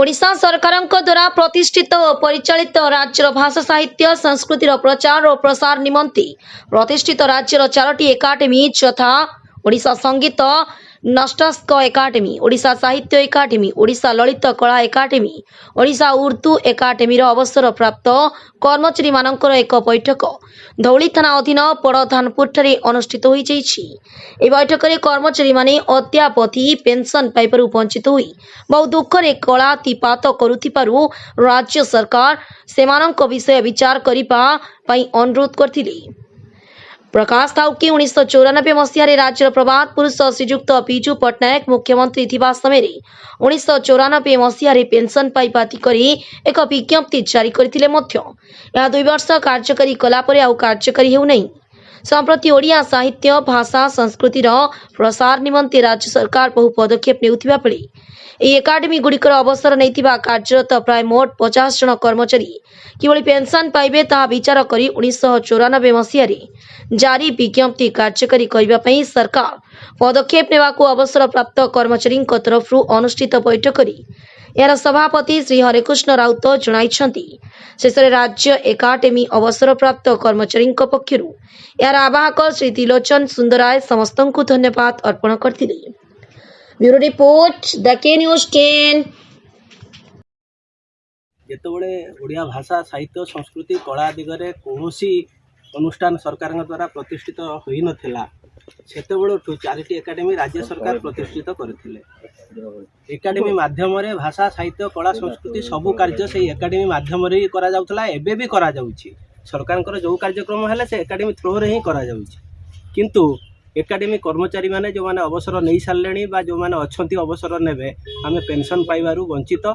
ओडिशा सरकारଙ୍କ द्वारा प्रतिष्ठित और परिचालित राज्यर भाषा साहित्य संस्कृतिर प्रचार और प्रसार निमंते प्रतिष्ठित राज्यर 4टी एकाडेमी यथा ओडिशा संगीत नष्टास्क एकाडेमी, ओडिशा साहित्य एकाडेमी, ओडिशा ललित कला एकाडेमी, ओडिशा उर्दू एकाडेमी अवसर प्राप्त कर्मचारी मानकर एक बैठक धौली थाना अधीन पड़धानपुर अनुष्ठित हो बैठक में कर्मचारी माने अद्यावधि पेंशन पाइबारु वंचित होई बहु दुखरे कलातिपात करुथिबारु राज्य सरकार सेमानंक विषय विचार करिबा पई अनुरोध करथिले। प्रकाश था कि 1994 मसीह राज्यर प्रभात पुरुष श्रीजुक्त विजु पट्टनायक मुख्यमंत्री थिबा समय 1994 मसीह पेंशन पाइबा दिगरे एक विज्ञप्ति जारी करथिले मध्य या 2 वर्ष कार्यकारी कला परे आउ कार्यकारी हेउ नहीं। संप्रति ओडिया साहित्य भाषा संस्कृतिर प्रसार निमंते राज्य सरकार बहु पदक्षेप नेउथिबा बेले एही एकाडेमी गुड़िकर अवसर नैतिबा कार्यरत प्राय मोट 50 जन कर्मचारी किभली पेंशन पाइबे ताहा विचार करी 1994 मसीह जारी विज्ञप्ति कार्यकारी करबा पई सरकार पदक्षेप नेबाकू अवसर प्राप्त कर्मचारी तरफ अनुष्ठित बैठक यार सभापति श्री हरेकृष्ण राउत जणाइछंती। शेष राज्य एकाडेमी अवसर प्राप्त कर्मचारी पक्षर यार आवाहक श्री त्रिलोचन सुंदराय समस्त को धन्यवाद अर्पण करथिले। ब्यूरो रिपोर्ट द के न्यूज 10। जेतबेले ओडिया भाषा साहित्य संस्कृति कला दिगरे कौनसी अनुष्ठान सरकार द्वारा प्रतिष्ठित होई नथिला सेतेबेलठू 4टी एकाडेमी राज्य सरकार प्रतिष्ठित करथिले। एकाडेमी माध्यम रे भाषा साहित्य कला संस्कृति सबु कार्य से एकाडेमी माध्यम रे करा जाउतला एबे भी करा जाउची। सरकार जो कार्यक्रम हेले से एकाडेमी थ्रो रे ही करा जाउची, किंतु एकाडेमी कर्मचारी माने जो माने अवसर नहीं सारे बा जो माने अछंती अवसर नेबे आमे पेंशन पाइबारु वंचित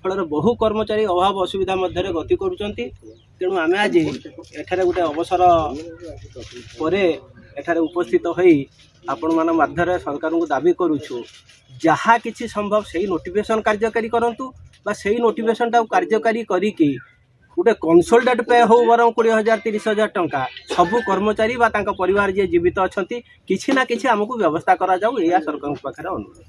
फल बहु कर्मचारी अभाव असुविधा मध्य गति करुचंती। तेणु आमे आज एठारे गोटे अवसर परे एठारे उपस्थित होई आपण मान माध्यम सरकार को दाबी करूछु जहाँ किछि संभव सही नोटिफिकेशन कार्यकारी करंतु बा सही नोटिफिकेशन टा कार्यकारी करिकि गोटे कंसल्टेट पे हो बरम 20,000 30,000 टंका सबु कर्मचारी बा तांका परिवार जे जीवित अछंती किछि ना किछि हमकु व्यवस्था करा जाऊ या सरकार पाखरे अनुरोध।